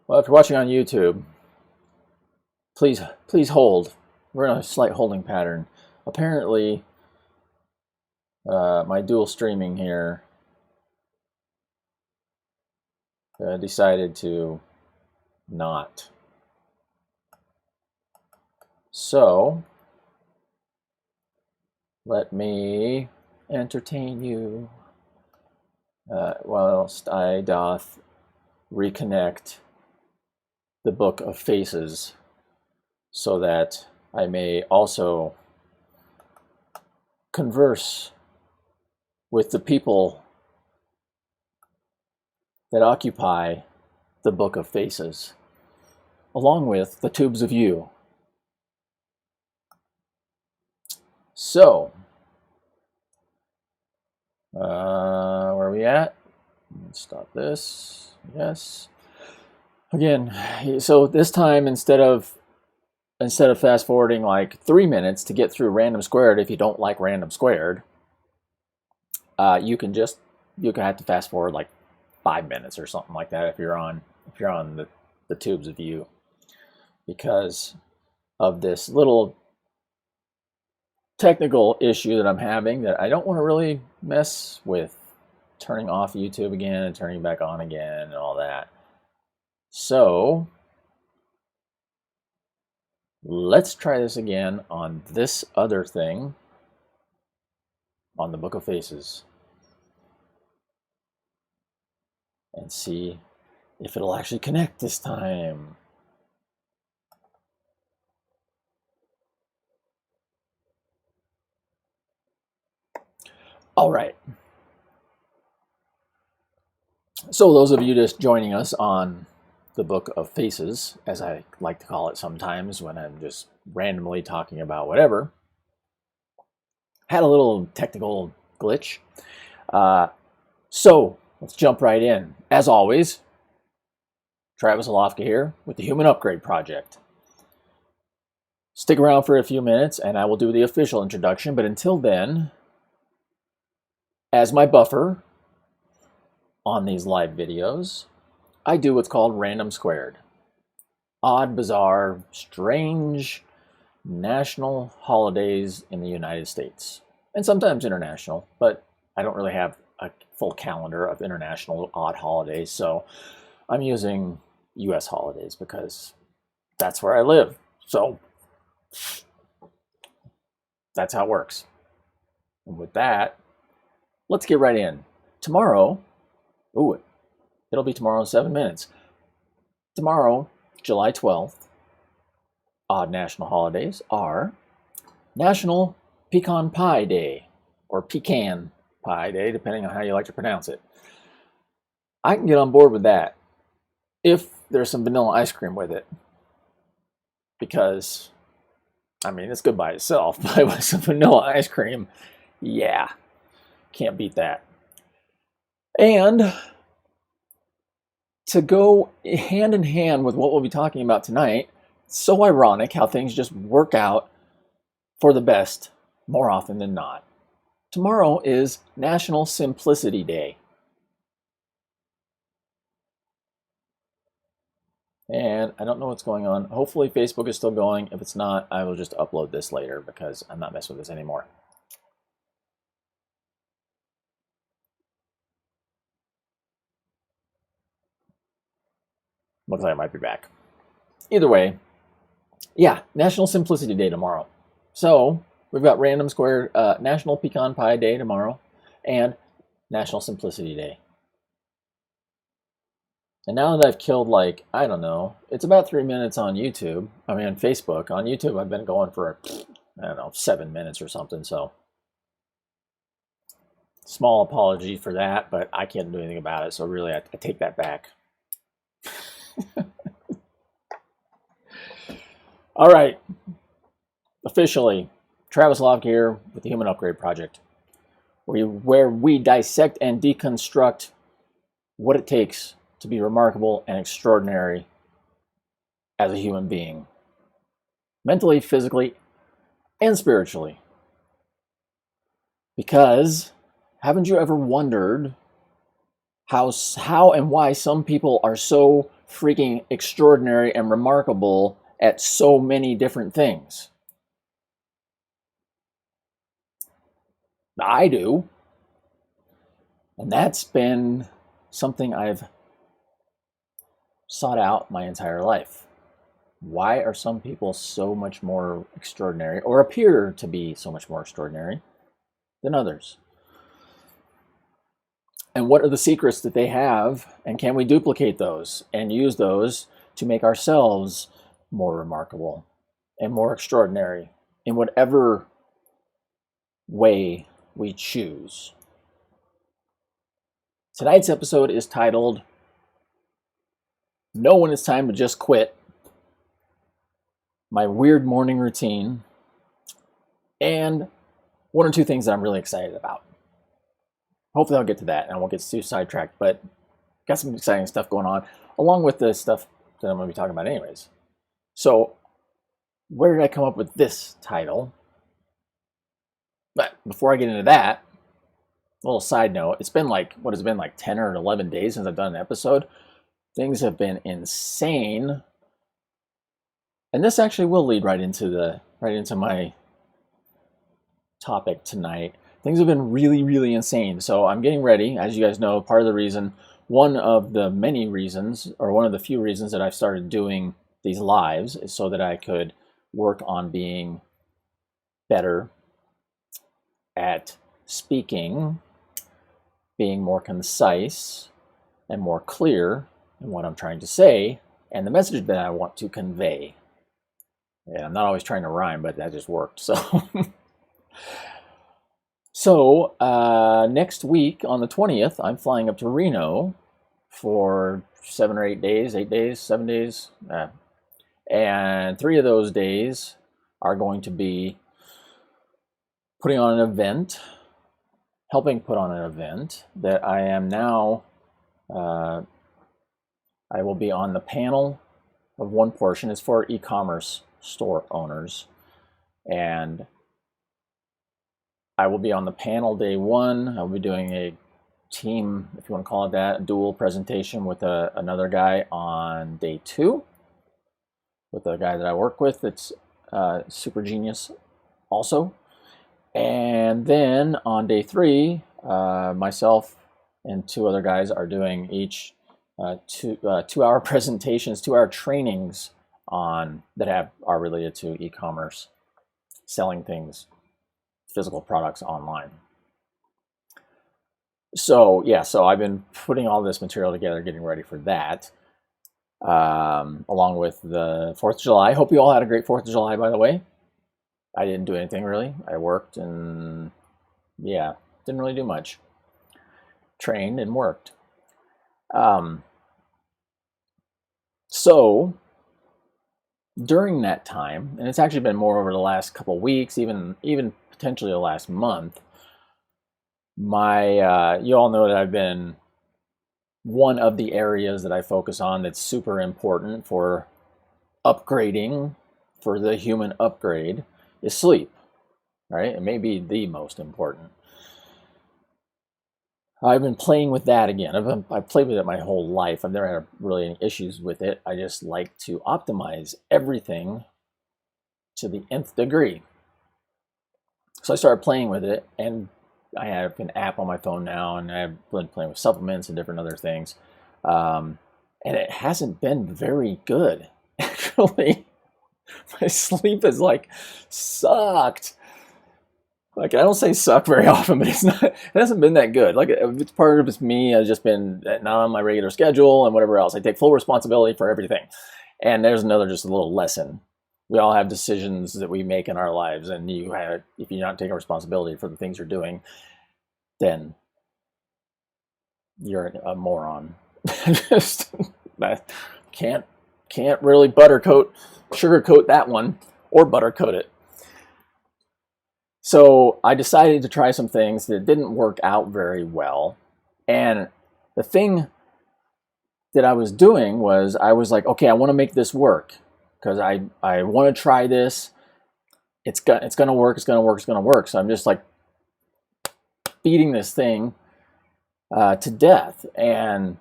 Well, if you're watching on YouTube, please hold. We're in a slight holding pattern. Apparently, my dual streaming here decided to not. So, let me entertain you whilst I doth reconnect the Book of Faces so that I may also converse with the people that occupy the Book of Faces, along with the tubes of you. So, where are we at? Let's stop this. Yes. Again, so this time instead of fast forwarding like 3 minutes to get through Random², if you don't like Random², you can have to fast forward like 5 minutes or something like that if you're on the tubes of you, because of this little technical issue that I'm having that I don't want to really mess with, turning off YouTube again and turning back on again and all that. So let's try this again on this other thing, on the Book of Faces, and see if it'll actually connect this time. All right. So those of you just joining us on the Book of Faces, as I like to call it sometimes when I'm just randomly talking about whatever, had a little technical glitch. So let's jump right in. As always, Travis Alofka here with the Human Upgrade Project. Stick around for a few minutes and I will do the official introduction, but until then, as my buffer on these live videos, I do what's called Random². Odd, bizarre, strange national holidays in the United States, and sometimes international, but I don't really have a full calendar of international odd holidays, so I'm using US holidays because that's where I live. So that's how it works. And with that, let's get right in. Tomorrow, it'll be tomorrow in 7 minutes. Tomorrow, July 12th, odd national holidays are National Pecan Pie Day, or Pecan Pie Day, depending on how you like to pronounce it. I can get on board with that if there's some vanilla ice cream with it, because, I mean, it's good by itself, but with some vanilla ice cream, yeah, can't beat that. And to go hand in hand with what we'll be talking about tonight, it's so ironic how things just work out for the best more often than not. Tomorrow is National Simplicity Day. And I don't know what's going on. Hopefully Facebook is still going. If it's not, I will just upload this later because I'm not messing with this anymore. Looks like I might be back. Either way, yeah, National Simplicity Day tomorrow. So we've got Random², National Pecan Pie Day tomorrow, and National Simplicity Day. And now that I've killed, like, I don't know, it's about 3 minutes on YouTube. I mean, on Facebook. On YouTube, I've been going for, I don't know, 7 minutes or something, so small apology for that, but I can't do anything about it, so really I take that back. All right, officially, Travis Alofka here with the Human Upgrade Project, where we dissect and deconstruct what it takes to be remarkable and extraordinary as a human being, mentally, physically, and spiritually. Because haven't you ever wondered how and why some people are so freaking extraordinary and remarkable at so many different things. I do. And that's been something I've sought out my entire life. Why are some people so much more extraordinary, or appear to be so much more extraordinary than others? And what are the secrets that they have, and can we duplicate those and use those to make ourselves more remarkable and more extraordinary in whatever way we choose? Tonight's episode is titled, "Know When It's Time to Just Quit," my weird morning routine, and one or two things that I'm really excited about. Hopefully I'll get to that and I won't get too sidetracked, but got some exciting stuff going on along with the stuff that I'm going to be talking about anyways. So where did I come up with this title? But before I get into that, a little side note, it's been like, what has it been, like 10 or 11 days since I've done an episode. Things have been insane. And this actually will lead right into my topic tonight. Things have been really, really insane. So I'm getting ready. As you guys know, part of the reason, one of the many reasons, or one of the few reasons that I've started doing these lives is so that I could work on being better at speaking, being more concise and more clear in what I'm trying to say and the message that I want to convey. And I'm not always trying to rhyme, but that just worked. So next week on the 20th, I'm flying up to Reno for 7 or 8 days, 8 days, 7 days. And 3 of those days are going to be putting on an event, helping put on an event that I am now, I will be on the panel of one portion. It's for e-commerce store owners. And I will be on the panel day 1. I'll be doing a team, if you want to call it that, a dual presentation with another guy on day 2, with a guy that I work with that's super genius also. And then on day 3, myself and 2 other guys are doing each 2-hour presentations, 2-hour trainings on that are related to e-commerce, selling things, physical products online. So yeah, so I've been putting all this material together, getting ready for that, along with the 4th of July. Hope you all had a great 4th of July, by the way. I didn't do anything really. I worked and yeah, didn't really do much. Trained and worked. So during that time, and it's actually been more over the last couple weeks, even potentially the last month, you all know that I've been, one of the areas that I focus on that's super important for upgrading, for the human upgrade, is sleep, right? It may be the most important. I've been playing with that again. I've played with it my whole life. I've never had really any issues with it. I just like to optimize everything to the nth degree. So I started playing with it, and I have an app on my phone now, and I've been playing with supplements and different other things. And it hasn't been very good, actually. My sleep has like sucked. Like, I don't say suck very often, but it hasn't been that good. Like, it's part of it's me. I've just been not on my regular schedule and whatever else. I take full responsibility for everything. And there's another just a little lesson. We all have decisions that we make in our lives, and if you're not taking responsibility for the things you're doing, then you're a moron. Just can't really sugarcoat that one, or buttercoat it. So I decided to try some things that didn't work out very well. And the thing that I was doing was, I was like, okay, I want to make this work, because I want to try this. It's going to work, it's going to work, it's going to work. So I'm just like beating this thing to death. And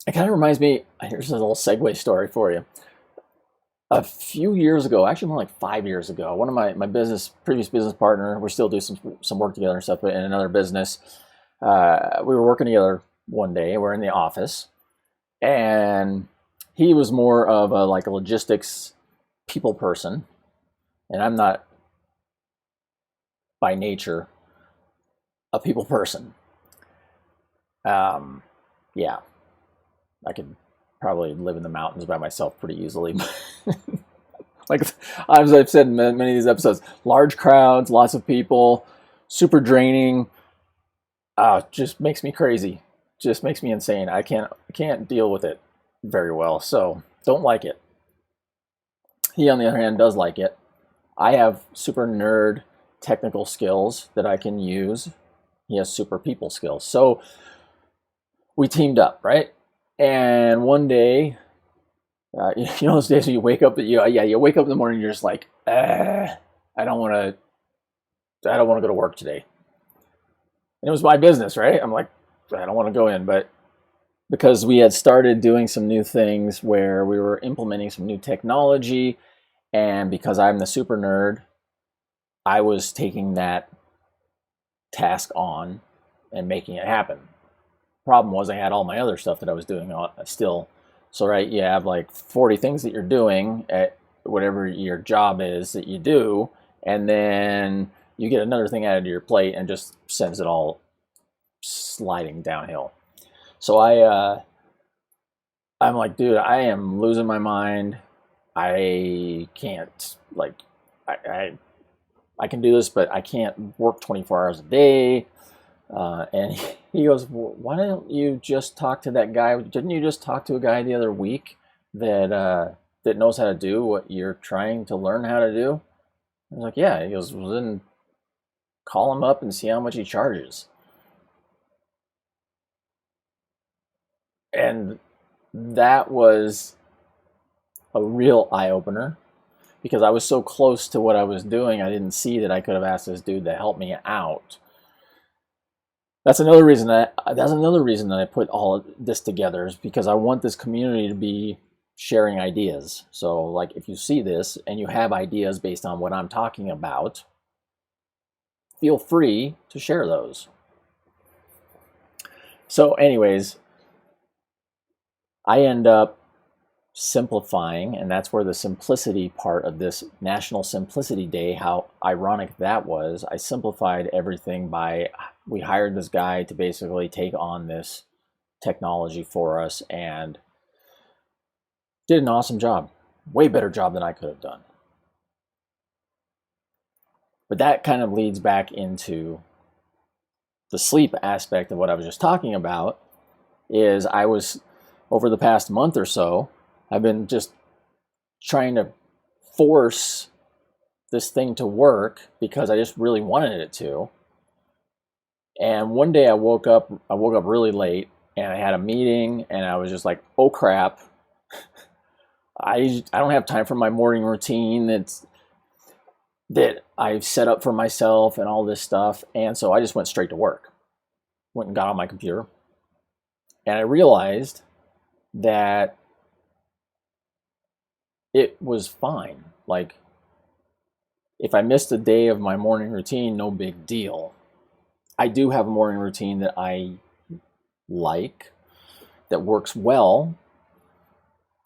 It kind of reminds me, here's a little segue story for you. A few years ago, actually more like 5 years ago, one of my previous business partner, we still do some work together and stuff, but in another business, we were working together one day. We're in the office, and he was more of a like a logistics people person, and I'm not by nature a people person. Yeah, I could probably live in the mountains by myself pretty easily. Like as I've said in many of these episodes, large crowds, lots of people, super draining. Just makes me crazy. Just makes me insane. I can't deal with it very well. So don't like it. He, on the other hand, does like it. I have super nerd technical skills that I can use. He has super people skills. So we teamed up, right? And one day, you know those days when you wake up, you wake up in the morning, you're just like, I don't want to go to work today. And it was my business, right? I'm like, I don't want to go in, but because we had started doing some new things where we were implementing some new technology, and because I'm the super nerd, I was taking that task on and making it happen. Problem was I had all my other stuff that I was doing still. So right, you have like 40 things that you're doing at whatever your job is that you do, and then you get another thing added to your plate and just sends it all sliding downhill. So I'm like, dude, I am losing my mind. I can't like I can do this, but I can't work 24 hours a day. And he goes, well, why don't you just talk to that guy? Didn't you just talk to a guy the other week that knows how to do what you're trying to learn how to do? I was like, yeah. He goes, well, then call him up and see how much he charges. And that was a real eye opener because I was so close to what I was doing, I didn't see that I could have asked this dude to help me out. That's another reason that I put all of this together, is because I want this community to be sharing ideas. So like if you see this and you have ideas based on what I'm talking about, feel free to share those. So anyways, I end up simplifying, and that's where the simplicity part of this National Simplicity Day, how ironic that was. I simplified everything we hired this guy to basically take on this technology for us and did an awesome job. Way better job than I could have done. But that kind of leads back into the sleep aspect of what I was just talking about. Is I was, over the past month or so, I've been just trying to force this thing to work because I just really wanted it to. And one day I woke up really late, and I had a meeting, and I was just like, oh crap, I don't have time for my morning routine that I've set up for myself and all this stuff. And so I just went straight to work. Went and got on my computer, and I realized that it was fine. Like, if I missed a day of my morning routine, no big deal. I do have a morning routine that I like, that works well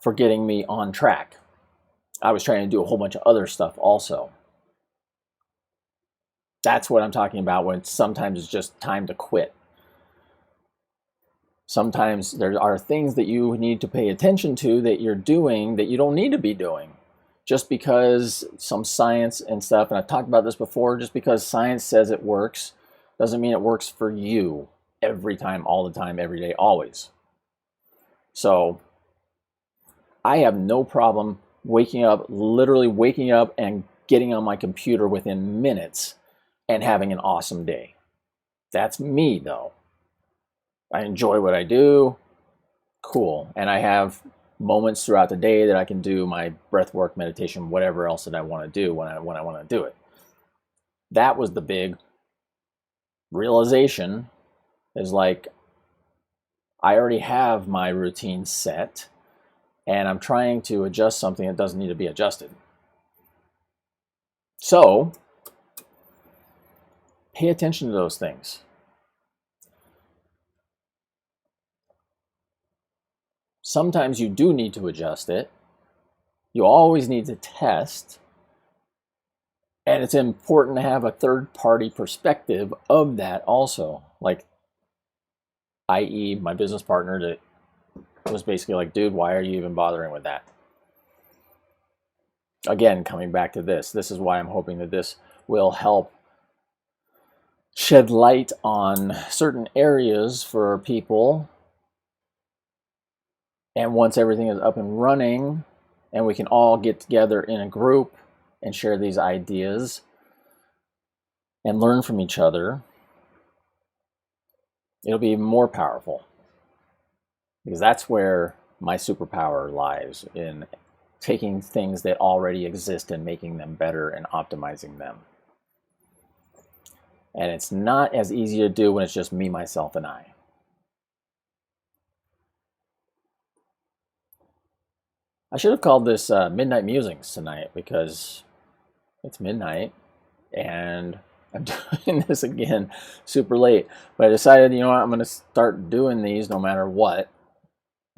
for getting me on track. I was trying to do a whole bunch of other stuff also. That's what I'm talking about when sometimes it's just time to quit. Sometimes there are things that you need to pay attention to that you're doing that you don't need to be doing. Just because some science and stuff, and I've talked about this before, just because science says it works doesn't mean it works for you every time, all the time, every day, always. So I have no problem literally waking up and getting on my computer within minutes and having an awesome day. That's me, though. I enjoy what I do. Cool. And I have moments throughout the day that I can do my breath work, meditation, whatever else that I want to do when I want to do it. That was the big realization, is like, I already have my routine set, and I'm trying to adjust something that doesn't need to be adjusted. So pay attention to those things. Sometimes you do need to adjust it. You always need to test. And it's important to have a third-party perspective of that also. Like, i.e. my business partner that was basically like, dude, why are you even bothering with that? Again, coming back to this is why I'm hoping that this will help shed light on certain areas for people. And once everything is up and running and we can all get together in a group and share these ideas and learn from each other, it'll be even more powerful. Because that's where my superpower lies, in taking things that already exist and making them better and optimizing them. And it's not as easy to do when it's just me, myself, and I. I should have called this Midnight Musings tonight, because it's midnight and I'm doing this again super late. But I decided, you know what, I'm going to start doing these no matter what,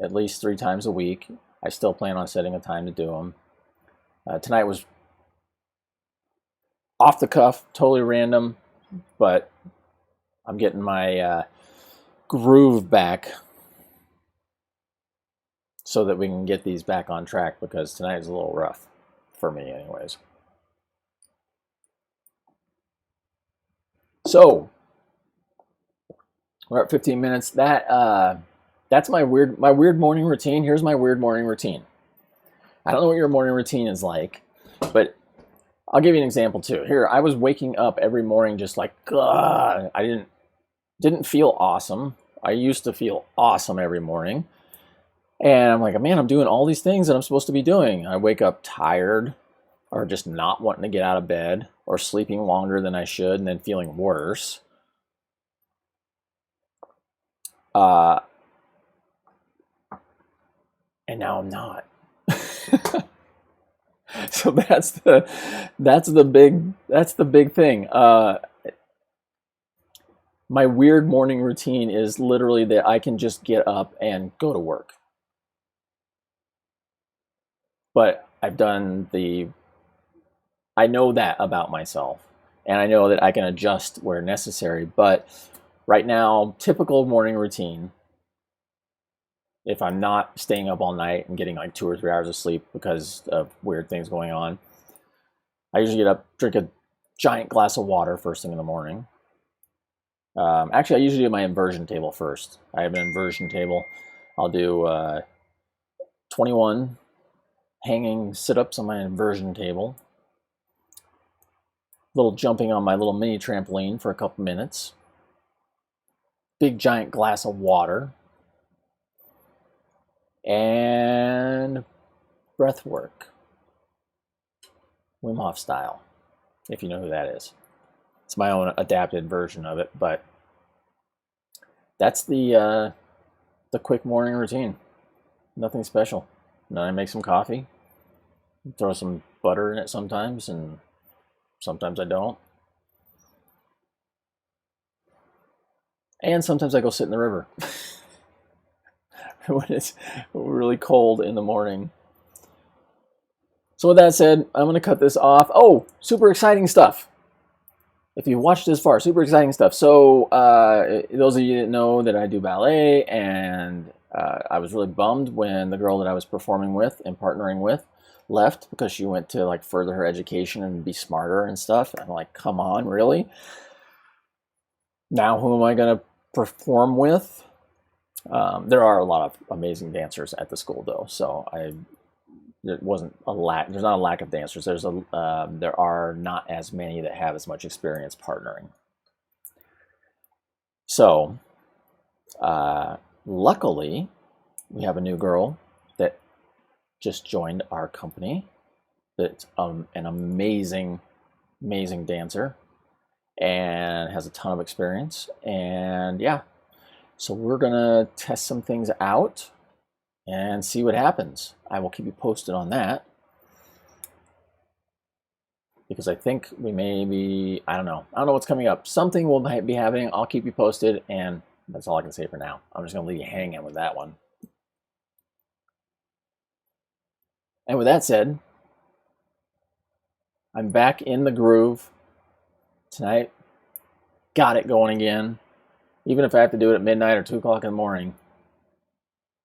at least 3 times a week. I still plan on setting a time to do them. Tonight was off the cuff, totally random, but I'm getting my groove back so that we can get these back on track, because tonight is a little rough for me anyways. So we're at 15 minutes. That's my weird morning routine. Here's my weird morning routine. I don't know what your morning routine is like, but I'll give you an example too. Here, I was waking up every morning just like, ugh. I didn't feel awesome. I used to feel awesome every morning. And I'm like, man, I'm doing all these things that I'm supposed to be doing. I wake up tired, or just not wanting to get out of bed, or sleeping longer than I should and then feeling worse. And now I'm not. So that's the big thing. My weird morning routine is literally that I can just get up and go to work. But I know that about myself, and I know that I can adjust where necessary. But right now, typical morning routine, if I'm not staying up all night and getting like 2 or 3 hours of sleep because of weird things going on, I usually get up, drink a giant glass of water first thing in the morning. Actually, I usually do my inversion table first. I have an inversion table. I'll do 21 hanging sit-ups on my inversion table. Little jumping on my little mini trampoline for a couple minutes. Big giant glass of water. And breath work. Wim Hof style, if you know who that is. It's my own adapted version of it, but that's the quick morning routine. Nothing special. And then I make some coffee, throw some butter in it sometimes, and sometimes I don't. And sometimes I go sit in the river when it's really cold in the morning. So with that said, I'm going to cut this off. Oh, super exciting stuff. If you watched this far, super exciting stuff. So those of you that know that I do ballet, and I was really bummed when the girl that I was performing with and partnering with left, because she went to like further her education and be smarter and stuff. And I'm like, come on, really? Now who am I going to perform with? There are a lot of amazing dancers at the school though, so there wasn't a lack. There's not a lack of dancers. There are not as many that have as much experience partnering. So, luckily, we have a new girl that just joined our company. That's an amazing dancer and has a ton of experience. And yeah, So we're gonna test some things out and see what happens. I will keep you posted on that, because I think we may be, I don't know what's coming up. Something we'll be having. I'll keep you posted, and that's all I can say for now. I'm just gonna leave you hanging with that one. And with that said, I'm back in the groove tonight. Got it going again. Even if I have to do it at midnight or 2 o'clock in the morning,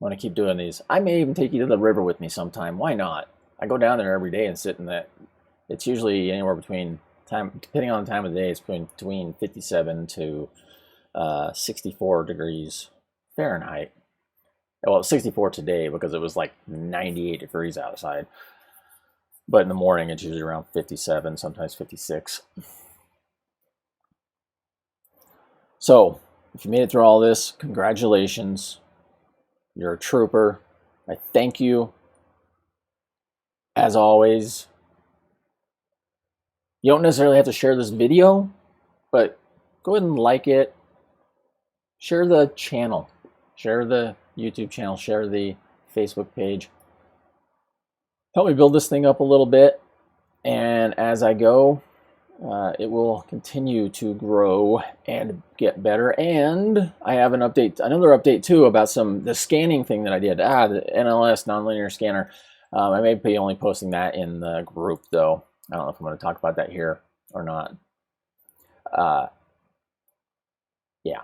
I'm going to keep doing these. I may even take you to the river with me sometime. Why not? I go down there every day and sit in that. It's usually anywhere between, depending on the time of the day, it's between 57 to 64 degrees Fahrenheit. Well, 64 today because it was like 98 degrees outside. But in the morning, it's usually around 57, sometimes 56. So, if you made it through all this, congratulations. You're a trooper. I thank you. As always, you don't necessarily have to share this video, but go ahead and like it. Share the channel. Share the YouTube channel. Share the Facebook page. Help me build this thing up a little bit. And as I go, it will continue to grow and get better. And I have another update too about the scanning thing that I did. The NLS, nonlinear scanner. I may be only posting that in the group though. I don't know if I'm going to talk about that here or not. Yeah.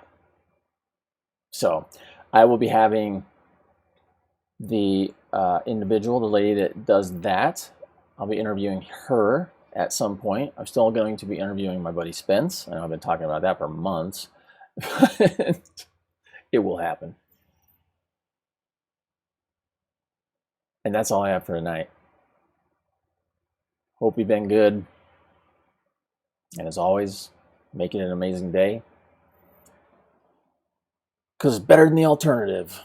So I will be having the individual, the lady that does that. I'll be interviewing her at some point. I'm still going to be interviewing my buddy Spence. I know I've been talking about that for months. It will happen. And that's all I have for tonight. Hope you've been good. And as always, make it an amazing day. Because it's better than the alternative.